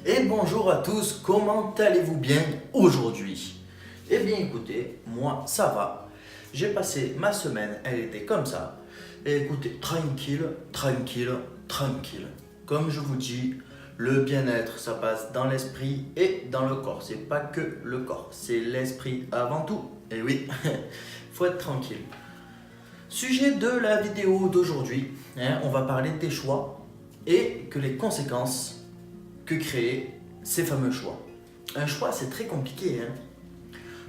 Et bonjour à tous, comment allez-vous bien aujourd'hui? Eh bien écoutez, moi ça va. J'ai passé ma semaine, elle était comme ça. Et écoutez, tranquille, tranquille, tranquille. Comme je vous dis, le bien-être, ça passe dans l'esprit et dans le corps. C'est pas que le corps, c'est l'esprit avant tout. Et oui, faut être tranquille. Sujet de la vidéo d'aujourd'hui, on va parler des choix et que les conséquences que créent ces fameux choix. Un choix, c'est très compliqué.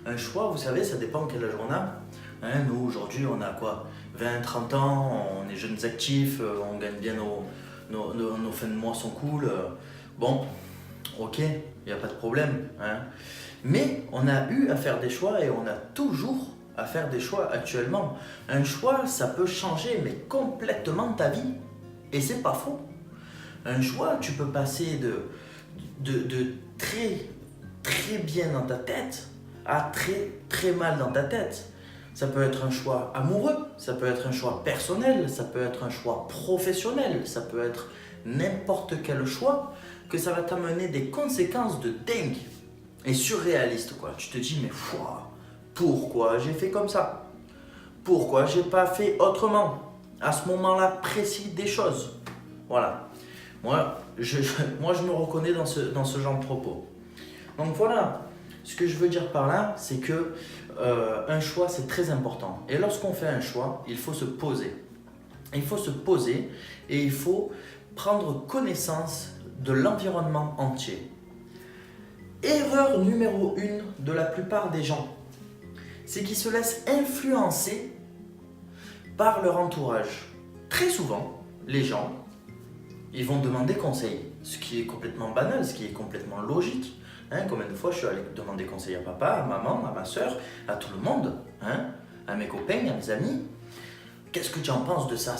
Un choix, vous savez, ça dépend quel âge on a. Nous, aujourd'hui, on a quoi? 20, 30 ans, on est jeunes actifs, on gagne bien nos fins de mois sont cool. Bon, ok, il n'y a pas de problème. Mais on a eu à faire des choix et on a toujours à faire des choix actuellement. Un choix, ça peut changer, mais complètement ta vie. Et c'est pas faux. Un choix, tu peux passer de très, très bien dans ta tête à très, très mal dans ta tête. Ça peut être un choix amoureux, ça peut être un choix personnel, ça peut être un choix professionnel, ça peut être n'importe quel choix que ça va t'amener des conséquences de dingue et surréalistes, quoi. Tu te dis, mais pourquoi j'ai fait comme ça? Pourquoi j'ai pas fait autrement à ce moment-là précis des choses? Voilà. Moi, je me reconnais dans ce genre de propos. Donc voilà, ce que je veux dire par là, c'est que un choix, c'est très important. Et lorsqu'on fait un choix, il faut se poser. Il faut se poser et il faut prendre connaissance de l'environnement entier. Erreur numéro 1 de la plupart des gens, c'est qu'ils se laissent influencer par leur entourage. Très souvent, les gens, ils vont demander conseil, ce qui est complètement banal, ce qui est complètement logique. Combien de fois je suis allé demander conseil à papa, à maman, à ma soeur, à tout le monde, à mes copains, à mes amis. Qu'est-ce que tu en penses de ça?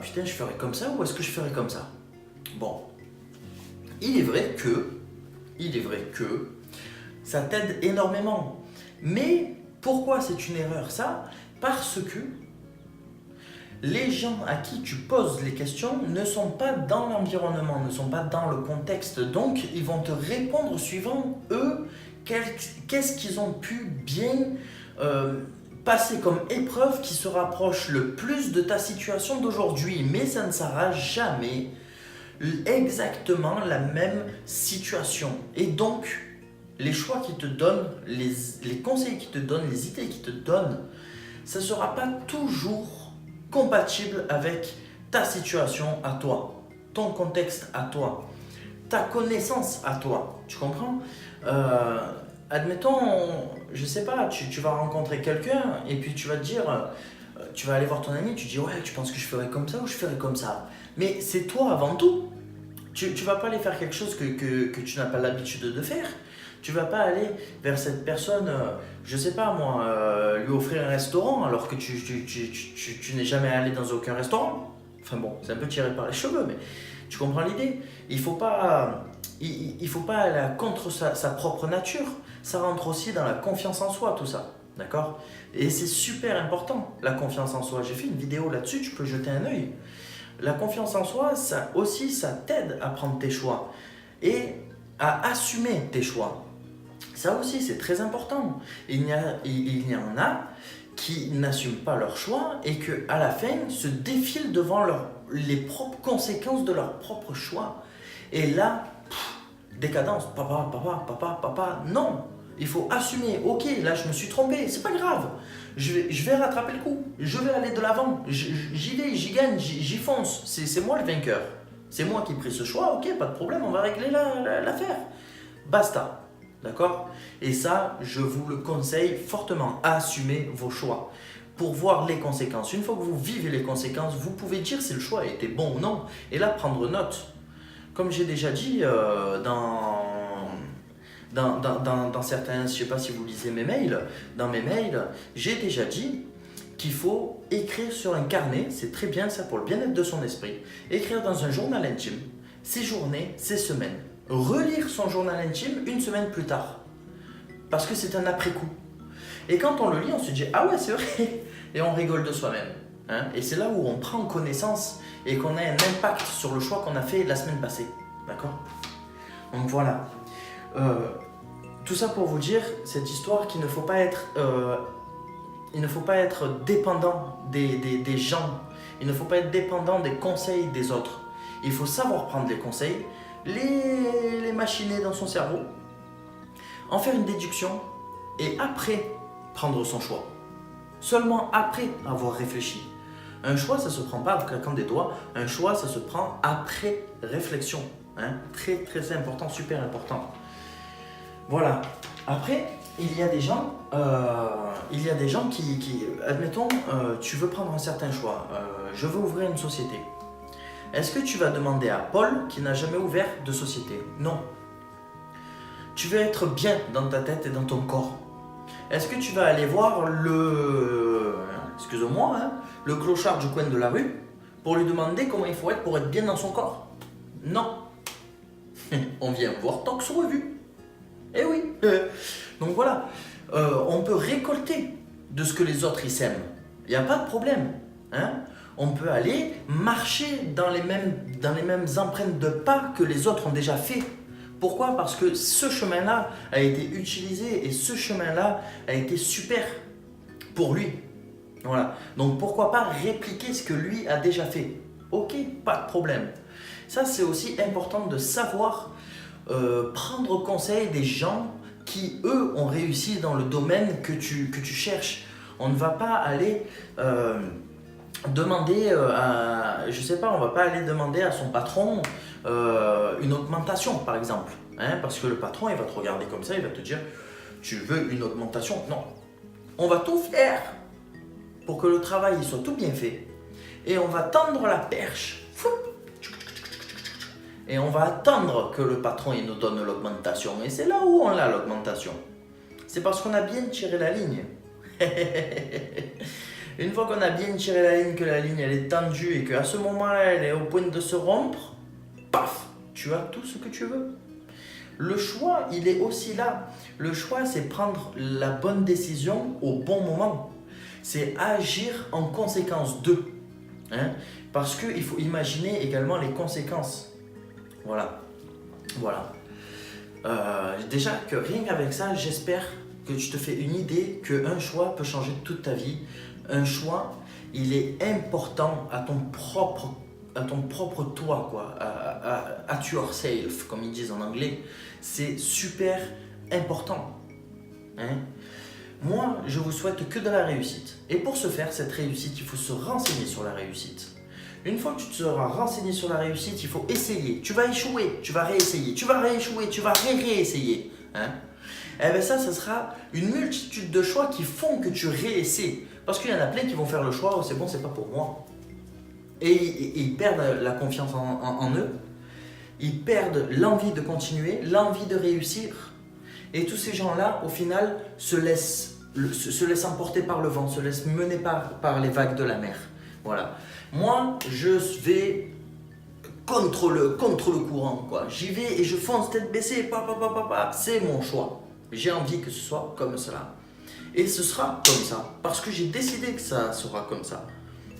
Putain, je ferais comme ça ou est-ce que je ferais comme ça? Bon, il est vrai que ça t'aide énormément. Mais pourquoi c'est une erreur ça? Parce que les gens à qui tu poses les questions ne sont pas dans l'environnement, ne sont pas dans le contexte. Donc, ils vont te répondre suivant eux, qu'est-ce qu'ils ont pu bien passer comme épreuve qui se rapproche le plus de ta situation d'aujourd'hui. Mais ça ne sera jamais exactement la même situation. Et donc, les choix qu'ils te donnent, les conseils qu'ils te donnent, les idées qu'ils te donnent, ça ne sera pas toujours compatible avec ta situation à toi, ton contexte à toi, ta connaissance à toi. Tu comprends? Admettons, je sais pas, tu vas rencontrer quelqu'un et puis tu vas te dire, tu vas aller voir ton ami, tu dis ouais, tu penses que je ferais comme ça ou je ferais comme ça? Mais c'est toi avant tout. Tu vas pas aller faire quelque chose que tu n'as pas l'habitude de faire. Tu vas pas aller vers cette personne, je sais pas moi, lui offrir un restaurant alors que tu n'es jamais allé dans aucun restaurant. Enfin bon, c'est un peu tiré par les cheveux, mais tu comprends l'idée. Il faut pas aller contre sa propre nature. Ça rentre aussi dans la confiance en soi, tout ça. D'accord? Et c'est super important, la confiance en soi. J'ai fait une vidéo là-dessus, tu peux jeter un œil. La confiance en soi, ça t'aide à prendre tes choix et à assumer tes choix. Ça aussi, c'est très important. Il y en a qui n'assument pas leur choix et qu'à la fin se défilent devant les propres conséquences de leur propre choix. Et là, décadence, papa, non. Il faut assumer, ok, là je me suis trompé, c'est pas grave. Je vais rattraper le coup, je vais aller de l'avant, j'y vais, j'y gagne, j'y fonce. C'est moi le vainqueur. C'est moi qui ai pris ce choix, ok, pas de problème, on va régler l'affaire. Basta. D'accord? Et ça, je vous le conseille fortement. Assumez vos choix pour voir les conséquences. Une fois que vous vivez les conséquences, vous pouvez dire si le choix a été bon ou non. Et là, prendre note. Comme j'ai déjà dit dans certains, je ne sais pas si vous lisez mes mails, dans mes mails, j'ai déjà dit qu'il faut écrire sur un carnet, c'est très bien ça pour le bien-être de son esprit, écrire dans un journal intime ses journées, ses semaines. Relire son journal intime une semaine plus tard. Parce que c'est un après-coup. Et quand on le lit, on se dit « Ah ouais, c'est vrai !» Et on rigole de soi-même. Et c'est là où on prend connaissance et qu'on a un impact sur le choix qu'on a fait la semaine passée. D'accord? Donc voilà. Tout ça pour vous dire, cette histoire qu'il ne faut pas être, il ne faut pas être dépendant des gens. Il ne faut pas être dépendant des conseils des autres. Il faut savoir prendre les conseils, les machiner dans son cerveau, en faire une déduction et après prendre son choix. Seulement après avoir réfléchi. Un choix, ça ne se prend pas en claquant des doigts. Un choix, ça se prend après réflexion. Hein? Très très important, super important. Voilà. Après, il y a des gens qui admettons, tu veux prendre un certain choix. Je veux ouvrir une société. Est-ce que tu vas demander à Paul qui n'a jamais ouvert de société? Non. Tu veux être bien dans ta tête et dans ton corps. Est-ce que tu vas aller voir excuse-moi, hein, le clochard du coin de la rue pour lui demander comment il faut être pour être bien dans son corps? Non. On vient voir Tox Revue. Eh oui. Donc voilà, on peut récolter de ce que les autres y sèment. Il n'y a pas de problème. Hein? On peut aller marcher dans les mêmes empreintes de pas que les autres ont déjà fait. Pourquoi? Parce que ce chemin-là a été utilisé et ce chemin-là a été super pour lui. Voilà. Donc pourquoi pas répliquer ce que lui a déjà fait? Ok, pas de problème. Ça, c'est aussi important de savoir prendre conseil des gens qui, eux, ont réussi dans le domaine que tu cherches. On ne va pas aller demander on va pas aller demander à son patron une augmentation, par exemple. Hein, parce que le patron, il va te regarder comme ça, il va te dire, tu veux une augmentation? Non. On va tout faire pour que le travail soit tout bien fait. Et on va tendre la perche. Et on va attendre que le patron il nous donne l'augmentation. Et c'est là où on a l'augmentation. C'est parce qu'on a bien tiré la ligne. Une fois qu'on a bien tiré la ligne, que la ligne elle est tendue et qu'à ce moment-là elle est au point de se rompre, paf, tu as tout ce que tu veux. Le choix, il est aussi là. Le choix, c'est prendre la bonne décision au bon moment. C'est agir en conséquence d'eux. Hein? Parce qu'il faut imaginer également les conséquences. Voilà. Déjà que rien qu'avec ça, j'espère que tu te fais une idée qu'un choix peut changer toute ta vie. Un choix, il est important à ton propre toi, quoi, at yourself, comme ils disent en anglais. C'est super important. Hein? Moi, je vous souhaite que de la réussite. Et pour ce faire, cette réussite, il faut se renseigner sur la réussite. Une fois que tu te seras renseigné sur la réussite, il faut essayer. Tu vas échouer, tu vas réessayer. Tu vas rééchouer, tu vas réessayer. Hein? Et bien ça sera une multitude de choix qui font que tu réessaies. Parce qu'il y en a plein qui vont faire le choix, oh, c'est bon, c'est pas pour moi. Et ils perdent la confiance en eux. Ils perdent l'envie de continuer, l'envie de réussir. Et tous ces gens-là, au final, se laissent emporter par le vent, se laissent mener par les vagues de la mer. Voilà. Moi, je vais contre le courant, quoi. J'y vais et je fonce tête baissée, c'est mon choix. J'ai envie que ce soit comme cela. Et ce sera comme ça, parce que j'ai décidé que ça sera comme ça.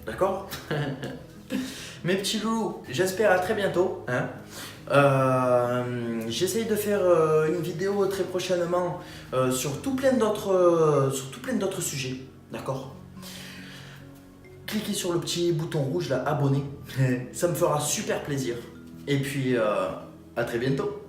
D'accord? Mes petits loulous, j'espère à très bientôt. Hein. J'essaye de faire une vidéo très prochainement sur tout plein d'autres sujets. D'accord? Cliquez sur le petit bouton rouge là, abonner. Ça me fera super plaisir. Et puis, à très bientôt.